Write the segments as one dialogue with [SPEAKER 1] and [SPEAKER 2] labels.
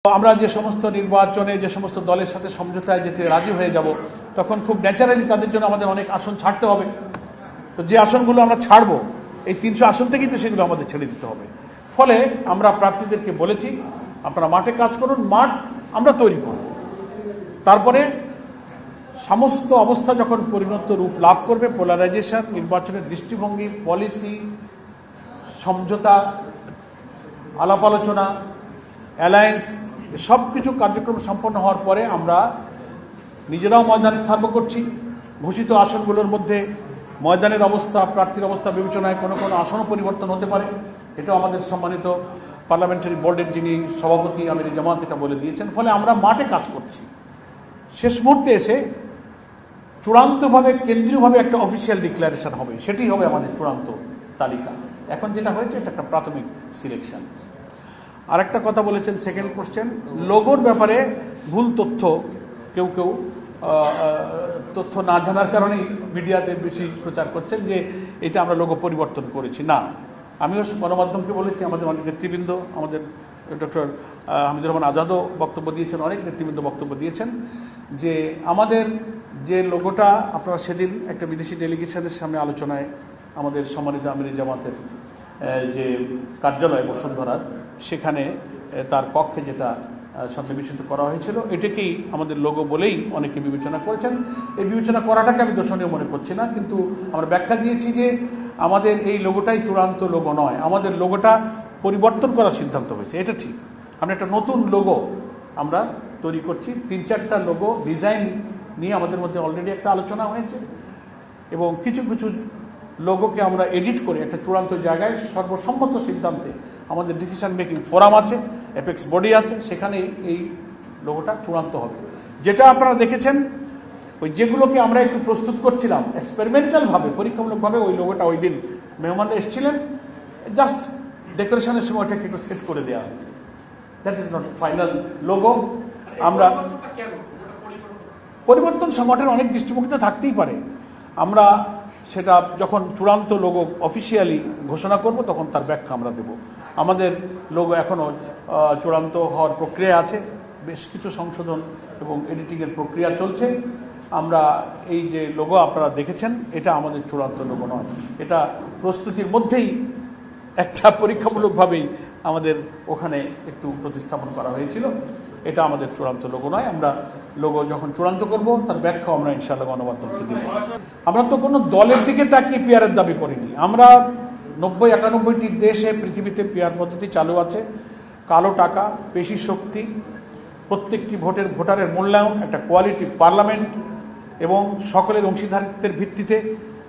[SPEAKER 1] আমরা যে সমস্ত নির্বাচনে যে সমস্ত দলের সাথে সমঝোতায় যেতে রাজি হয়ে যাব তখন খুব ন্যাচারালি তাদের জন্য আমাদের অনেক আসন ছাড়তে হবে। তো যে আসনগুলো আমরা ছাড়বো এই 300 আসন থেকেই তো সেগুলো আমাদের ছেড়ে দিতে হবে। ফলে আমরা প্রার্থীদেরকে বলেছি আপনারা মাঠে কাজ করুন, মাঠ আমরা তৈরি করব। তারপরে সমস্ত অবস্থা যখন পরিণত রূপ লাভ করবে, পোলারাইজেশন, নির্বাচনের দৃষ্টিভঙ্গি, পলিসি, সমঝোতা, আলাপ আলোচনা, অ্যালায়েন্স, সব কিছু কার্যক্রম সম্পন্ন হওয়ার পরে আমরা নিজেরাও ময়দানে সার্ভ করছি। ঘোষিত আসনগুলোর মধ্যে ময়দানের অবস্থা, প্রার্থীর অবস্থা বিবেচনায় কোনো কোনো আসনও পরিবর্তন হতে পারে। এটাও আমাদের সম্মানিত পার্লামেন্টারি বোর্ডের যিনি সভাপতি আমির জামাত এটা বলে দিয়েছেন। ফলে আমরা মাঠে কাজ করছি। শেষ মুহূর্তে এসে চূড়ান্তভাবে কেন্দ্রীয়ভাবে একটা অফিসিয়াল ডিক্লারেশন হবে, সেটি হবে আমাদের চূড়ান্ত তালিকা। এখন যেটা হয়েছে এটা একটা প্রাথমিক সিলেকশন। আর একটা কথা বলেছেন, সেকেন্ড কোশ্চেন, লোগোর ব্যাপারে ভুল তথ্য কেউ কেউ তথ্য না জানার কারণেই মিডিয়াতে বেশি প্রচার করছেন যে এটা আমরা লোগো পরিবর্তন করেছি। না, আমিও গণমাধ্যমকে বলেছি, আমাদের অনেক নেতৃবৃন্দ, আমাদের ডক্টর হামিদুর রহমান আজাদও বক্তব্য দিয়েছেন, অনেক নেতৃবৃন্দ বক্তব্য দিয়েছেন যে আমাদের যে লোগোটা আপনারা সেদিন একটা বিদেশি ডেলিগেশনের সামনে আলোচনায় আমাদের সম্মানিত আমির জামাতের যে কার্যালয় বসুন্ধরার সেখানে তার কক্ষে যেটা সন্নিবেশিত করা হয়েছিল এটাকেই আমাদের লোগো বলেই অনেকে বিবেচনা করেছেন। এই বিবেচনা করাটাকে আমি দর্শনীয় মনে করছি না, কিন্তু আমরা ব্যাখ্যা দিয়েছি যে আমাদের এই লোগোটাই চূড়ান্ত লোগো নয়, আমাদের লোগোটা পরিবর্তন করার সিদ্ধান্ত হয়েছে, এটা ঠিক। আমরা একটা নতুন লোগো আমরা তৈরি করছি। 3-4টা লোগো ডিজাইন নিয়ে আমাদের মধ্যে অলরেডি একটা আলোচনা হয়েছে এবং কিছু কিছু লোগোকে আমরা এডিট করে একটা চূড়ান্ত জায়গায় সর্বসম্মত সিদ্ধান্তে আমাদের ডিসিশন মেকিং ফোরাম আছে, অ্যাপেক্স বডি আছে, সেখানে এই লোগোটা চূড়ান্ত হবে। যেটা আপনারা দেখেছেন ওই যেগুলোকে আমরা একটু প্রস্তুত করছিলাম এক্সপেরিমেন্টালভাবে, পরীক্ষামূলকভাবে, ওই লোগোটা ওই দিন মেহমানরা এসেছিলেন, জাস্ট ডেকোরেশনের সময় ওটাকে একটু সেট করে দেওয়া হয়েছে। That is not final logo. আমরা পরিবর্তন সংগঠনের অনেক দৃষ্টিভঙ্গিতে থাকতেই পারে, আমরা সেটা যখন চূড়ান্ত লোগো অফিসিয়ালি ঘোষণা করব তখন তার ব্যাখ্যা আমরা দেব। আমাদের লোগো এখনও চূড়ান্ত হওয়ার প্রক্রিয়া আছে, বেশ কিছু সংশোধন এবং এডিটিংয়ের প্রক্রিয়া চলছে। আমরা এই যে লোগো আপনারা দেখেছেন এটা আমাদের চূড়ান্ত লোগো নয়, এটা প্রস্তুতির মধ্যেই একটা পরীক্ষামূলকভাবেই আমাদের ওখানে একটু প্রতিস্থাপন করা হয়েছিল। এটা আমাদের চূড়ান্ত লোগো নয়। আমরা লোগো যখন চূড়ান্ত করব তার ব্যাখ্যা আমরা ইনশাআল্লাহ গণমাধ্যমকে দিব। আমরা তো কোনো দলের দিকে তাকিয়ে পিয়ারের দাবি করিনি। আমরা 90-91টি দেশে পৃথিবীতে পিয়ার পদ্ধতি চালু আছে। কালো টাকা, পেশি শক্তি, প্রত্যেকটি ভোটারের মূল্যায়ন, একটা কোয়ালিটি পার্লামেন্ট এবং সকলের অংশীদারিত্বের ভিত্তিতে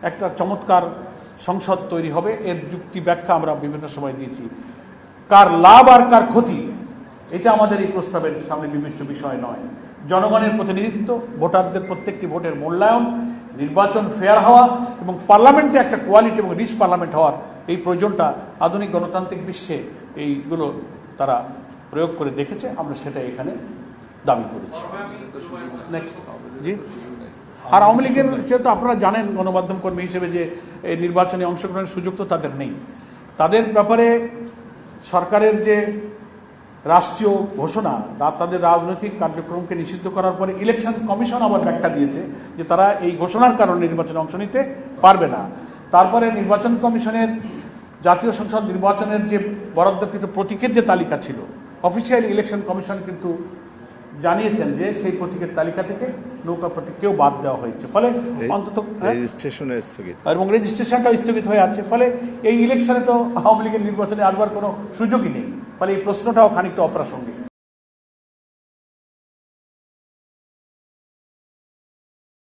[SPEAKER 1] একটা চমৎকার সংসদ তৈরি হবে। এর যুক্তি ব্যাখ্যা আমরা বিভিন্ন সময় দিয়েছি। কার লাভ আর কার ক্ষতি এটা আমাদের এই প্রস্তাবের সামনে বিবেচ্য বিষয় নয়। জনগণের প্রতিনিধিত্ব, ভোটারদের প্রত্যেকটি ভোটের মূল্যায়ন, নির্বাচন ফেয়ার হওয়া এবং পার্লামেন্টে একটা কোয়ালিটি এবং রিচ পার্লামেন্ট হওয়ার এই প্রয়োজনটা আধুনিক গণতান্ত্রিক বিশ্বে এইগুলো তারা প্রয়োগ করে দেখেছে। আমরা সেটা এখানে দাবি করেছি। নেক্সট জি। আর আওয়ামী লীগের যেহেতু আপনারা জানেন গণমাধ্যম কর্মী হিসেবে যে এই নির্বাচনে অংশগ্রহণের সুযোগ তো তাদের নেই। তাদের ব্যাপারে সরকারের যে রাষ্ট্রীয় ঘোষণা, তাদের রাজনৈতিক কার্যক্রমকে নিষিদ্ধ করার পরে ইলেকশন কমিশন আবার ব্যাখ্যা দিয়েছে যে তারা এই ঘোষণার কারণে নির্বাচনে অংশ নিতে পারবে না। তারপরে নির্বাচন কমিশনের জাতীয় সংসদ নির্বাচনের যে বরাদ্দকৃত প্রতীকের যে তালিকা ছিল, অফিসিয়াল ইলেকশন কমিশন কিন্তু জানিয়েছেন যে সেই প্রতীকের তালিকা থেকে নৌকা প্রতীককেও বাদ দেওয়া হয়েছে। ফলে অন্তত এবং রেজিস্ট্রেশনটাও স্থগিত হয়ে আছে। ফলে এই ইলেকশনে তো আওয়ামী লীগের নির্বাচনে আসবার কোনো সুযোগই নেই। ফলে এই প্রশ্নটাও খানিকটা অপ্রাসঙ্গিক।